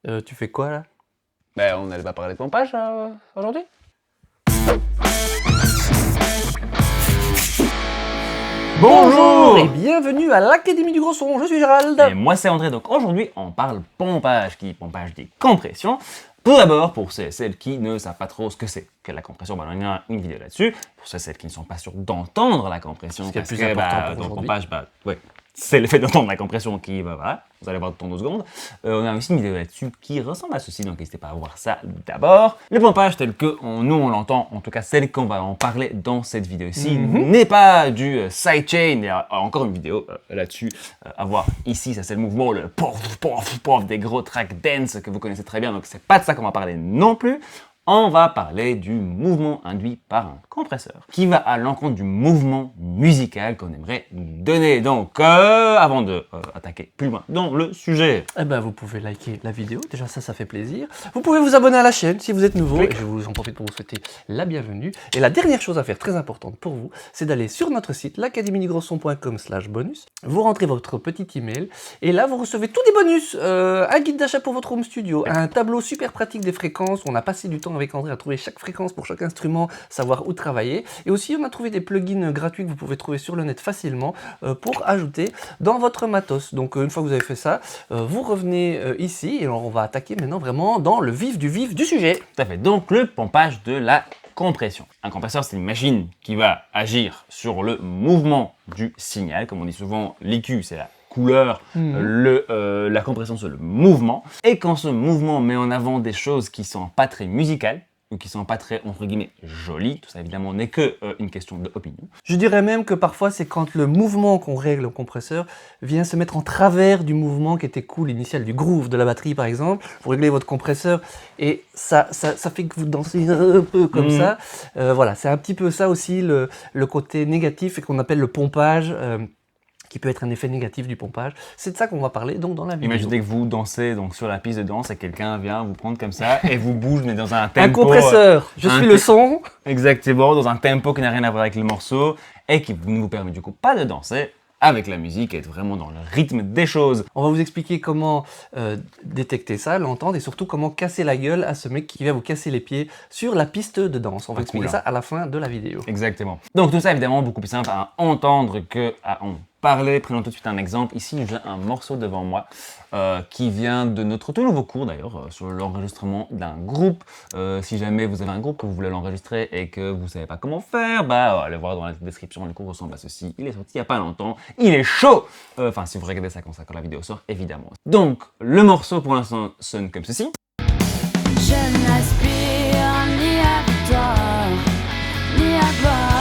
Tu fais quoi là? Ben, on n'allait pas parler de pompage aujourd'hui? Bonjour et bienvenue à l'Académie du Gros Son, je suis Gérald. Et moi c'est André, donc aujourd'hui on parle pompage, qui pompage des compressions. Tout d'abord, pour ceux et celles qui ne savent pas trop ce que c'est que la compression, on a une vidéo là-dessus. Pour ceux et celles qui ne sont pas sûrs d'entendre la compression, Ce qui est parce le plus que important pour dans le aujourd'hui. pompage, c'est le fait d'entendre la compression qui va, voilà, vous allez voir dans 2 secondes. On a aussi une vidéo là-dessus qui ressemble à ceci, donc n'hésitez pas à voir ça d'abord. Le pompage tel que nous on l'entend, en tout cas celle qu'on va en parler dans cette vidéo-ci, n'est pas du sidechain. Il y a encore une vidéo là-dessus à voir ici, ça c'est le mouvement, le pof, pof, pof des gros tracks dance que vous connaissez très bien, donc c'est pas de ça qu'on va parler non plus. On va parler du mouvement induit par un compresseur, qui va à l'encontre du mouvement musical qu'on aimerait donner. Donc, avant de attaquer plus loin dans le sujet, Eh ben, vous pouvez liker la vidéo, déjà ça fait plaisir. Vous pouvez vous abonner à la chaîne si vous êtes nouveau, Clic. et je vous en profite pour vous souhaiter la bienvenue. Et la dernière chose à faire, très importante pour vous, c'est d'aller sur notre site, l'académiedugrosson.com/bonus. Vous rentrez votre petit email, et là vous recevez tous des bonus. Un guide d'achat pour votre home studio, un tableau super pratique des fréquences, on a passé du temps avec André à trouver chaque fréquence pour chaque instrument, savoir où travailler. Et aussi on a trouvé des plugins gratuits que vous pouvez trouver sur le net facilement pour ajouter dans votre matos. Donc une fois que vous avez fait ça, vous revenez ici et alors on va attaquer maintenant vraiment dans le vif du sujet. tout à fait. Donc, le pompage de la compression. Un compresseur, c'est une machine qui va agir sur le mouvement du signal. Comme on dit souvent, l'IQ, c'est la couleur, la compression, c'est le mouvement. Et quand ce mouvement met en avant des choses qui sont pas très musicales, ou qui sont pas très, entre guillemets, jolies, tout ça évidemment n'est que une question d'opinion. Je dirais même que parfois c'est quand le mouvement qu'on règle au compresseur vient se mettre en travers du mouvement qui était cool initial, du groove de la batterie par exemple. Vous réglez votre compresseur et ça fait que vous dansez un peu comme ça. Voilà, c'est un petit peu ça aussi le côté négatif et qu'on appelle le pompage. Qui peut être un effet négatif du pompage. C'est de ça qu'on va parler donc dans la vidéo. Imaginez que vous dansez donc sur la piste de danse et quelqu'un vient vous prendre comme ça et vous bouge mais dans un tempo... Un compresseur, je suis le son. Exactement, dans un tempo qui n'a rien à voir avec le morceau et qui ne vous permet du coup pas de danser avec la musique et être vraiment dans le rythme des choses. On va vous expliquer comment détecter ça, l'entendre et surtout comment casser la gueule à ce mec qui vient vous casser les pieds sur la piste de danse. On va expliquer ça à la fin de la vidéo. Exactement. Donc tout ça évidemment beaucoup plus simple à entendre que à en parler. Prenons tout de suite un exemple. Ici j'ai un morceau devant moi qui vient de notre tout nouveau cours d'ailleurs sur l'enregistrement d'un groupe. Si jamais vous avez un groupe que vous voulez l'enregistrer et que vous savez pas comment faire, allez voir dans la description, le cours ressemble à ceci. Il est sorti il y a pas longtemps, il est chaud. Enfin si vous regardez ça quand la vidéo sort évidemment. Donc le morceau pour l'instant sonne comme ceci. Je n'aspire ni à victoire, ni à gloire.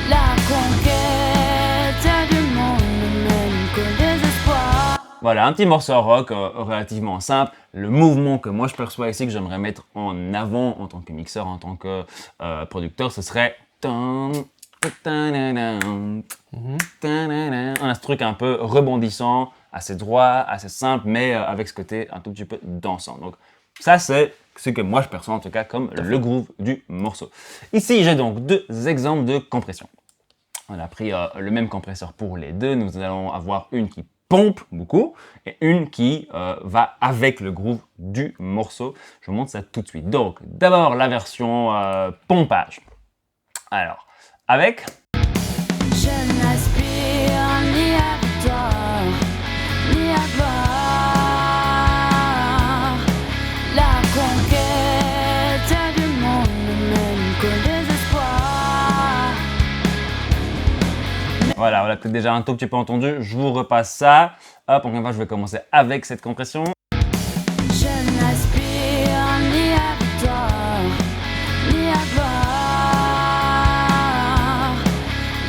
La conquête du monde ne mène qu'au désespoir. Voilà, un petit morceau rock relativement simple. Le mouvement que moi je perçois ici, que j'aimerais mettre en avant en tant que mixeur, en tant que producteur, ce serait... On a ce truc un peu rebondissant, assez droit, assez simple, mais avec ce côté un tout petit peu dansant. Donc ça, c'est ce que moi je perçois en tout cas comme le groove du morceau. Ici, j'ai donc 2 exemples de compression. On a pris le même compresseur pour les deux. Nous allons avoir une qui pompe beaucoup et une qui va avec le groove du morceau. Je vous montre ça tout de suite. Donc, d'abord la version pompage. Alors, avec... Je n'aspire ni à victoire, ni à gloire. La conquête du monde ne mène qu'au désespoir. Voilà, on l'a peut-être déjà un tout petit peu entendu. Je vous repasse ça. Hop, encore une fois, je vais commencer avec cette compression. Je n'aspire ni à victoire, ni à gloire.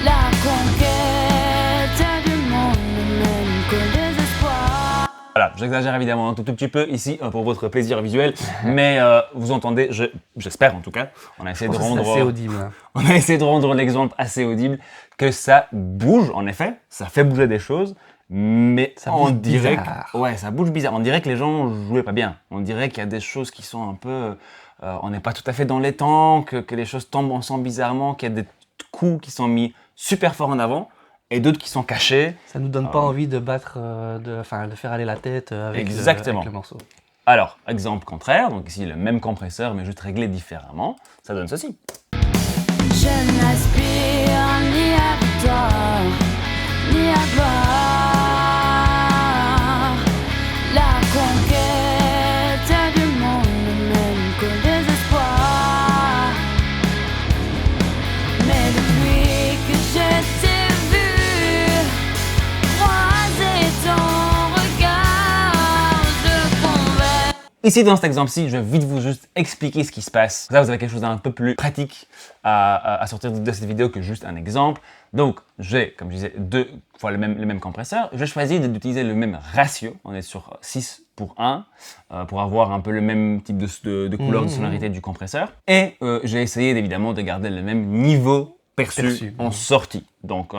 La conquête du monde ne mène qu'au désespoir. Voilà, j'exagère évidemment un tout petit peu ici pour votre plaisir visuel, mais vous entendez, j'espère en tout cas, on a essayé de rendre... C'est assez audible. Hein. On a essayé de rendre l'exemple assez audible, que ça bouge en effet, ça fait bouger des choses, mais Ça on bouge dirait bizarre. que, ouais, ça bouge bizarre. On dirait que les gens jouaient pas bien. On dirait qu'il y a des choses qui sont un peu, on n'est pas tout à fait dans les temps, que les choses tombent ensemble bizarrement, qu'il y a des coups qui sont mis super fort en avant. et d'autres qui sont cachés. Ça nous donne pas envie de battre, de faire aller la tête avec le morceau. Alors, exemple contraire, donc ici le même compresseur mais juste réglé différemment, ça donne ceci. Je n'aspire ni à victoire, ni à gloire. La conquête du monde ne mène qu'au désespoir. Mais depuis que je t'ai vu croiser ton regard, je convainc. Ici, dans cet exemple-ci, je vais vite vous juste expliquer ce qui se passe. Là, vous avez quelque chose d'un peu plus pratique à sortir de cette vidéo que juste un exemple. Donc, j'ai, comme je disais, deux fois le même compresseur. Je choisis d'utiliser le même ratio. On est sur 6:1 pour avoir un peu le même type de couleur, de sonorité du compresseur. Et j'ai essayé évidemment de garder le même niveau perçu en sortie. Donc,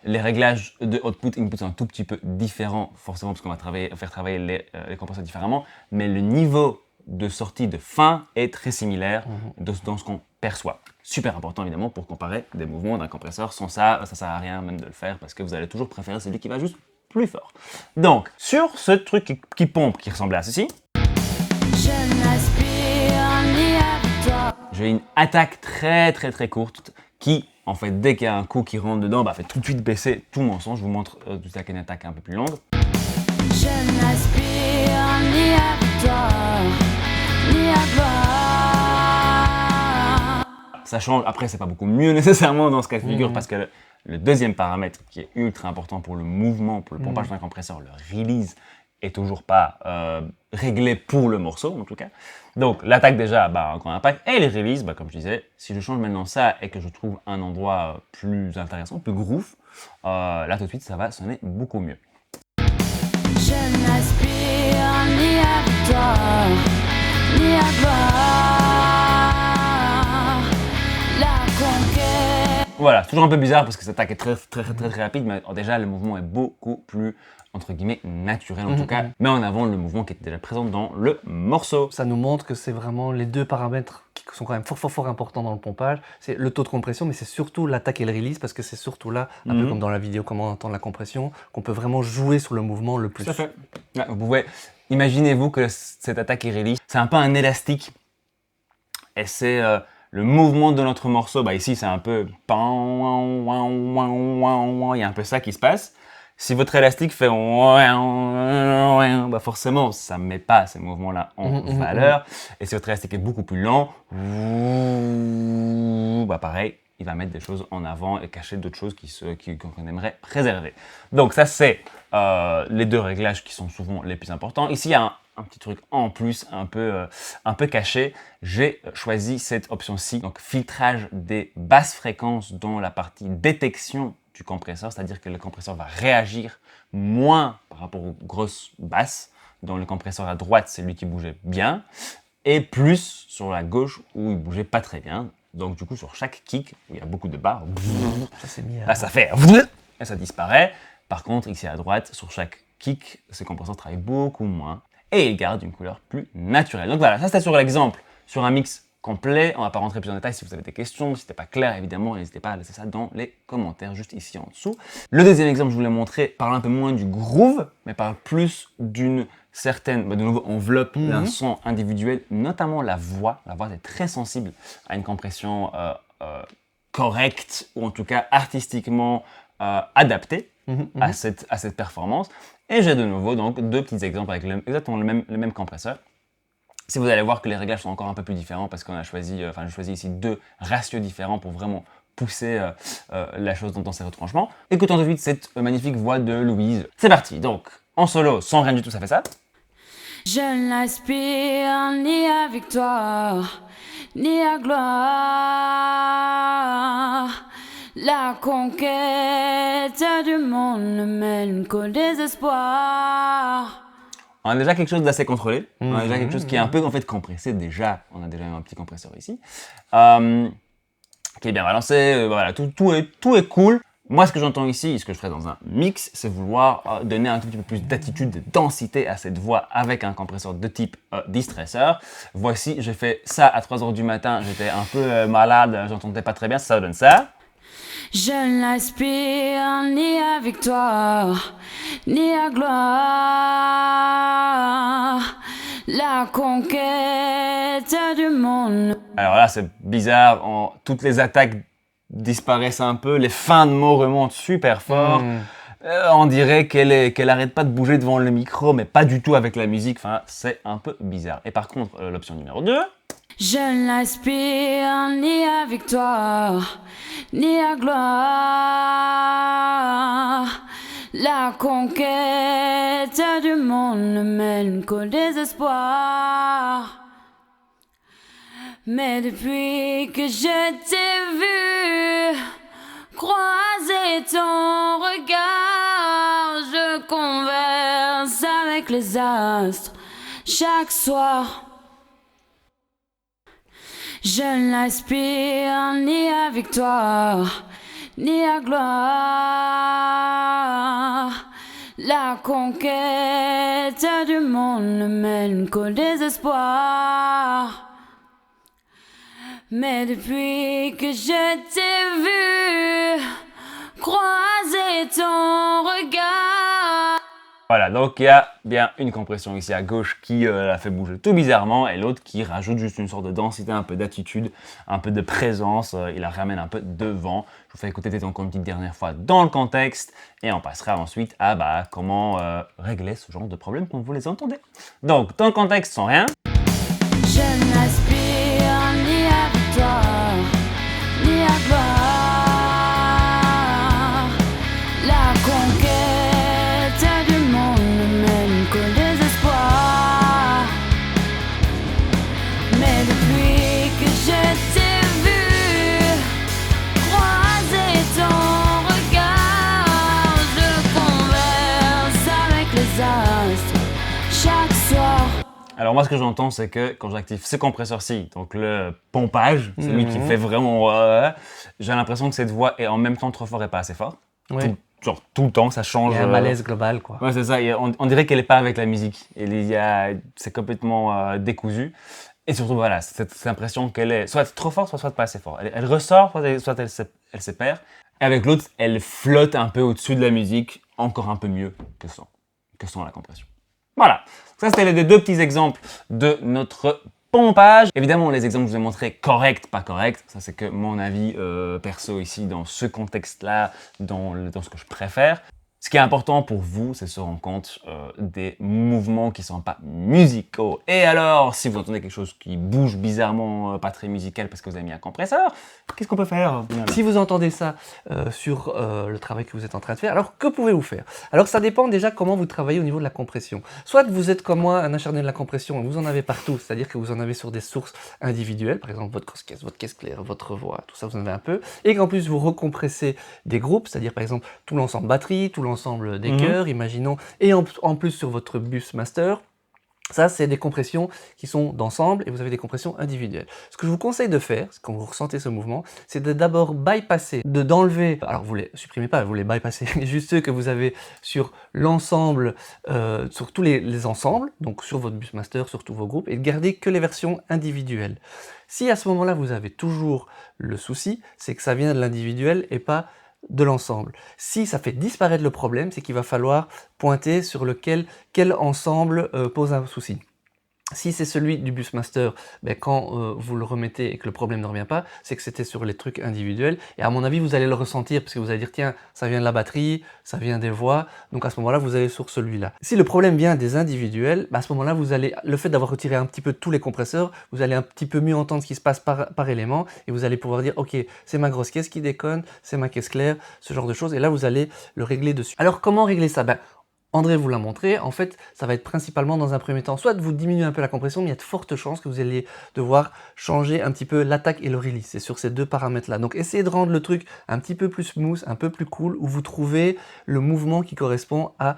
les réglages de output-input sont un tout petit peu différents, forcément, parce qu'on va faire travailler les compresseurs différemment, mais le niveau de sortie de fin est très similaire dans ce qu'on perçoit. Super important, évidemment, pour comparer des mouvements d'un compresseur. Sans ça, ça sert à rien même de le faire, parce que vous allez toujours préférer celui qui va juste plus fort. Donc, sur ce truc qui pompe, qui ressemblait à ceci, Je n'aspire ni à victoire. j'ai une attaque très courte qui, en fait, dès qu'il y a un coup qui rentre dedans, fait tout de suite baisser tout mon son. Je vous montre tout ça qu'une attaque un peu plus longue. Je n'aspire ni à victoire, ni à gloire. Ça change, après c'est pas beaucoup mieux nécessairement dans ce cas de figure parce que le deuxième paramètre qui est ultra important pour le mouvement, pour le pompage d'un compresseur, le release, est toujours pas réglé pour le morceau en tout cas. Donc l'attaque déjà un grand impact et les releases, comme je disais, si je change maintenant ça et que je trouve un endroit plus intéressant, plus groove, là tout de suite ça va sonner beaucoup mieux. Je n'aspire ni à victoire, ni à gloire. La conquête. Voilà, toujours un peu bizarre parce que cette attaque est très rapide, mais déjà le mouvement est beaucoup plus, entre guillemets, naturel en tout cas, mais en avant le mouvement qui était déjà présent dans le morceau. Ça nous montre que c'est vraiment les deux paramètres qui sont quand même fort importants dans le pompage. C'est le taux de compression, mais c'est surtout l'attaque et le release, parce que c'est surtout là, un peu comme dans la vidéo comment entendre la compression, qu'on peut vraiment jouer sur le mouvement le plus. Tout à fait. Ouais, vous pouvez, imaginez-vous que cette attaque et release, c'est un peu un élastique, et c'est le mouvement de notre morceau. Ici c'est un peu, il y a un peu ça qui se passe. Si votre élastique fait forcément, ça ne met pas ces mouvements-là en valeur. Et si votre élastique est beaucoup plus lent, pareil, il va mettre des choses en avant et cacher d'autres choses qu'on aimerait préserver. Donc ça, c'est les deux réglages qui sont souvent les plus importants. Ici, il y a un petit truc en plus, un peu caché. J'ai choisi cette option-ci, donc filtrage des basses fréquences dans la partie détection du compresseur, c'est-à-dire que le compresseur va réagir moins par rapport aux grosses basses. Dans le compresseur à droite, c'est lui qui bougeait bien, et plus sur la gauche où il bougeait pas très bien. Donc du coup, sur chaque kick, où il y a beaucoup de barres, Ça s'est mis à... là ça fait et ça disparaît. Par contre, ici à droite, sur chaque kick, ce compresseur travaille beaucoup moins et il garde une couleur plus naturelle. Donc voilà, ça c'était sur l'exemple, sur un mix complet. On ne va pas rentrer plus en détail. Si vous avez des questions, si ce n'était pas clair, évidemment, n'hésitez pas à laisser ça dans les commentaires, juste ici en dessous. Le deuxième exemple, je vous l'ai montré, parle un peu moins du groove, mais parle plus d'une certaine, de nouveau, enveloppe d'un son individuel, notamment la voix. La voix est très sensible à une compression correcte, ou en tout cas artistiquement adaptée à cette performance. Et j'ai de nouveau donc deux petits exemples avec exactement le même compresseur. Si vous allez voir que les réglages sont encore un peu plus différents parce qu'on a choisi, j'ai choisi ici deux ratios différents pour vraiment pousser la chose dans ses retranchements. Écoutons tout de suite cette magnifique voix de Louise. C'est parti, donc en solo, sans rien du tout, ça fait ça. Je n'aspire ni à victoire, ni à gloire. La conquête du monde ne mène qu'au désespoir. On a déjà quelque chose d'assez contrôlé, on a déjà quelque chose qui est un peu en fait compressé déjà, on a déjà un petit compresseur ici, qui est bien balancé, voilà, tout est cool. Moi ce que j'entends ici, ce que je ferais dans un mix, c'est vouloir donner un tout petit peu plus d'attitude, de densité à cette voix avec un compresseur de type distresseur. Voici, j'ai fait ça à 3h du matin, j'étais un peu malade, j'entendais pas très bien, ça donne ça. Je n'aspire ni à victoire, ni à gloire. La conquête du monde. Alors là, c'est bizarre, toutes les attaques disparaissent un peu, les fins de mots remontent super fort. On dirait qu'elle arrête pas de bouger devant le micro, mais pas du tout avec la musique. Enfin, c'est un peu bizarre. Et par contre, l'option numéro 2... Je n'aspire ni à victoire, ni à gloire. La conquête du monde ne mène qu'au désespoir. Mais depuis que je t'ai vu croiser ton regard, je converse avec les astres chaque soir. Je n'aspire ni à victoire, ni à gloire. La conquête du monde ne mène qu'au désespoir. Mais depuis que je t'ai vu croiser ton regard. Voilà, donc il y a bien une compression ici à gauche qui la fait bouger tout bizarrement et l'autre qui rajoute juste une sorte de densité, un peu d'attitude, un peu de présence, il la ramène un peu devant. Je vous fais écouter peut-être encore une petite dernière fois dans le contexte et on passera ensuite à comment régler ce genre de problème quand vous les entendez. Donc, dans le contexte sans rien. Je n'aspire ni à victoire, ni à gloire. La conquête du monde ne mène qu'au désespoir. Mais depuis que je t'ai vu croiser ton regard, je converse avec les astres chaque soir. Alors moi ce que j'entends c'est que quand j'active ce compresseur-ci, donc le pompage, celui qui fait vraiment... j'ai l'impression que cette voix est en même temps trop fort et pas assez fort. Ouais. Tout le temps, ça change. Il y a un malaise global, quoi. Ouais, c'est ça. On dirait qu'elle n'est pas avec la musique. C'est complètement décousu. Et surtout, voilà, cette impression qu'elle est soit trop forte, soit pas assez forte. Elle ressort, soit elle se perd. Et avec l'autre, elle flotte un peu au-dessus de la musique, encore un peu mieux que sans la compression. Voilà. Ça, c'était les deux petits exemples de notre pompage. Évidemment, les exemples que je vous ai montrés, correct, pas correct. Ça, c'est que mon avis perso ici, dans ce contexte-là, dans ce que je préfère. Ce qui est important pour vous, c'est de se rendre compte des mouvements qui ne sont pas musicaux. Et alors, si vous entendez quelque chose qui bouge bizarrement, pas très musical parce que vous avez mis un compresseur, qu'est-ce qu'on peut faire? Voilà. Si vous entendez ça sur le travail que vous êtes en train de faire, alors que pouvez-vous faire? Alors ça dépend déjà comment vous travaillez au niveau de la compression. Soit vous êtes comme moi, un acharné de la compression, et vous en avez partout, c'est-à-dire que vous en avez sur des sources individuelles, par exemple votre cross-caisse, votre caisse claire, votre voix, tout ça vous en avez un peu, et qu'en plus vous recompressez des groupes, c'est-à-dire par exemple tout l'ensemble batterie, tout l'ensemble des chœurs, imaginons, et en plus sur votre bus master. Ça, c'est des compressions qui sont d'ensemble et vous avez des compressions individuelles. Ce que je vous conseille de faire, quand vous ressentez ce mouvement, c'est de d'abord bypasser, d'enlever, alors vous les supprimez pas, vous les bypassez, mais juste ceux que vous avez sur l'ensemble, sur tous les ensembles, donc sur votre bus master, sur tous vos groupes, et de garder que les versions individuelles. Si à ce moment-là, vous avez toujours le souci, c'est que ça vient de l'individuel et pas de l'ensemble. Si ça fait disparaître le problème, c'est qu'il va falloir pointer sur quel ensemble pose un souci. Si c'est celui du bus master, quand vous le remettez et que le problème ne revient pas, c'est que c'était sur les trucs individuels. Et à mon avis, vous allez le ressentir parce que vous allez dire, tiens, ça vient de la batterie, ça vient des voix. Donc à ce moment-là, vous allez sur celui-là. Si le problème vient des individuels, à ce moment-là, le fait d'avoir retiré un petit peu tous les compresseurs, vous allez un petit peu mieux entendre ce qui se passe par élément. Et vous allez pouvoir dire, ok, c'est ma grosse caisse qui déconne, c'est ma caisse claire, ce genre de choses. Et là, vous allez le régler dessus. Alors comment régler ça? André vous l'a montré, en fait, ça va être principalement dans un premier temps, soit vous diminuez un peu la compression, mais il y a de fortes chances que vous allez devoir changer un petit peu l'attaque et le release. C'est sur ces deux paramètres-là. Donc, essayez de rendre le truc un petit peu plus smooth, un peu plus cool, où vous trouvez le mouvement qui correspond à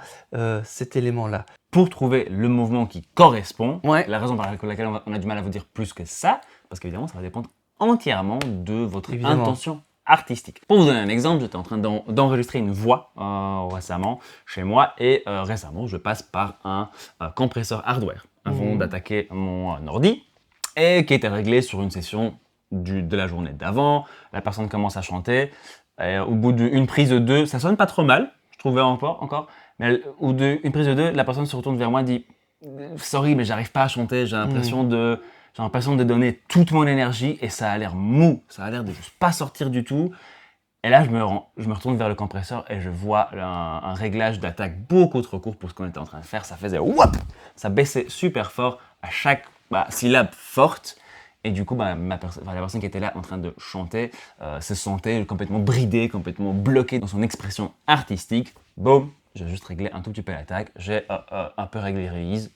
cet élément-là. Pour trouver le mouvement qui correspond, Ouais. la raison par laquelle on a du mal à vous dire plus que ça, parce qu'évidemment, ça va dépendre entièrement de votre Évidemment. intention artistique. Pour vous donner un exemple, j'étais en train d'enregistrer une voix récemment chez moi et récemment je passe par un compresseur hardware avant d'attaquer mon ordi et qui était réglé sur une session de la journée d'avant. La personne commence à chanter Et au bout d'une prise de 2, ça sonne pas trop mal, je trouvais encore. Mais au bout d'une prise de 2, la personne se retourne vers moi et dit « Sorry, mais j'arrive pas à chanter, j'ai l'impression de donner toute mon énergie et ça a l'air mou, ça a l'air de juste pas sortir du tout. » Et là, je me retourne vers le compresseur et je vois un réglage d'attaque beaucoup trop court pour ce qu'on était en train de faire. Ça faisait whoop, ça baissait super fort à chaque syllabe forte. Et du coup, la personne qui était là en train de chanter se sentait complètement bridée, complètement bloquée dans son expression artistique. Boum, j'ai juste réglé un tout petit peu l'attaque. J'ai un peu réglé les release,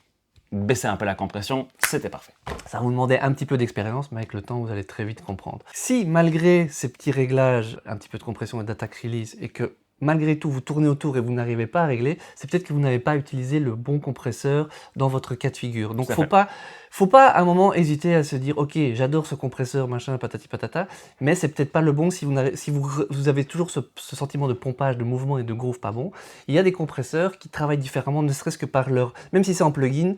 baissé un peu la compression, c'était parfait. Ça vous demandait un petit peu d'expérience, mais avec le temps, vous allez très vite comprendre. Si, malgré ces petits réglages, un petit peu de compression et d'attaque release, et que malgré tout, vous tournez autour et vous n'arrivez pas à régler, c'est peut-être que vous n'avez pas utilisé le bon compresseur dans votre cas de figure. Donc, faut pas à un moment hésiter à se dire, ok, j'adore ce compresseur, machin, patati patata, mais c'est peut-être pas le bon si vous avez toujours ce sentiment de pompage, de mouvement et de groove pas bon. Il y a des compresseurs qui travaillent différemment, ne serait-ce que par même si c'est en plugin,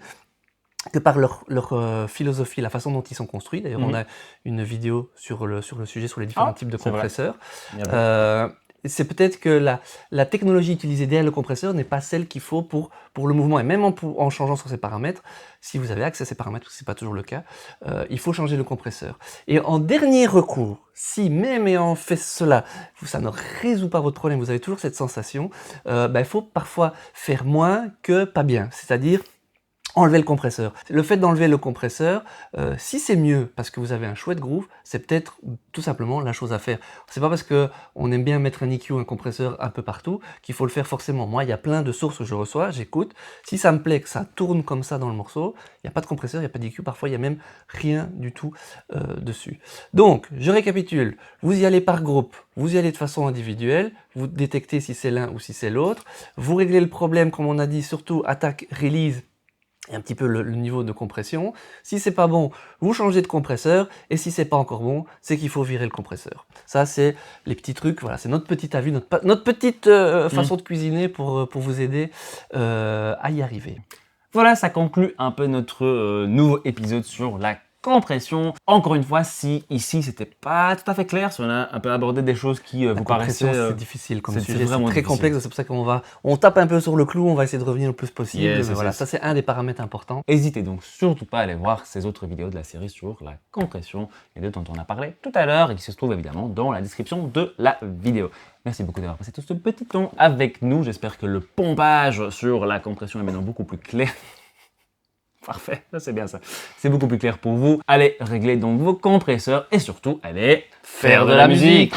que par leur philosophie, la façon dont ils sont construits. D'ailleurs, on a une vidéo sur le sujet, sur les différents types de compresseurs. C'est peut-être que la technologie utilisée derrière le compresseur n'est pas celle qu'il faut pour le mouvement. Et même en changeant sur ces paramètres, si vous avez accès à ces paramètres, ce n'est pas toujours le cas, il faut changer le compresseur. Et en dernier recours, si même ayant fait cela, ça ne résout pas votre problème, vous avez toujours cette sensation, il faut parfois faire moins que pas bien. C'est-à-dire enlever le compresseur. Le fait d'enlever le compresseur, si c'est mieux parce que vous avez un chouette groove, c'est peut-être tout simplement la chose à faire. C'est pas parce qu'on aime bien mettre un EQ, un compresseur un peu partout qu'il faut le faire forcément. Moi, il y a plein de sources que je reçois, j'écoute. Si ça me plaît que ça tourne comme ça dans le morceau, il n'y a pas de compresseur, il n'y a pas d'EQ, parfois il n'y a même rien du tout dessus. Donc, je récapitule. Vous y allez par groupe, vous y allez de façon individuelle, vous détectez si c'est l'un ou si c'est l'autre. Vous réglez le problème, comme on a dit, surtout attaque, release, et un petit peu le niveau de compression. Si c'est pas bon, vous changez de compresseur, et si c'est pas encore bon, c'est qu'il faut virer le compresseur. Ça, c'est les petits trucs, voilà, c'est notre petit avis, notre petite façon de cuisiner pour vous aider à y arriver. Voilà, ça conclut un peu notre nouveau épisode sur la compression. Encore une fois, si ici c'était pas tout à fait clair, si on a un peu abordé des choses qui vous paraissaient... c'est difficile comme sujet, c'est vraiment très difficile. complexe, c'est pour ça qu'on tape un peu sur le clou, on va essayer de revenir le plus possible, Yes, mais voilà, yes. ça c'est un des paramètres importants. N'hésitez donc surtout pas à aller voir ces autres vidéos de la série sur la compression, les deux dont on a parlé tout à l'heure et qui se trouvent évidemment dans la description de la vidéo. Merci beaucoup d'avoir passé tout ce petit temps avec nous. J'espère que le pompage sur la compression est maintenant beaucoup plus clair. Parfait, ça c'est bien ça. C'est beaucoup plus clair pour vous. Allez régler donc vos compresseurs et surtout allez faire de la musique.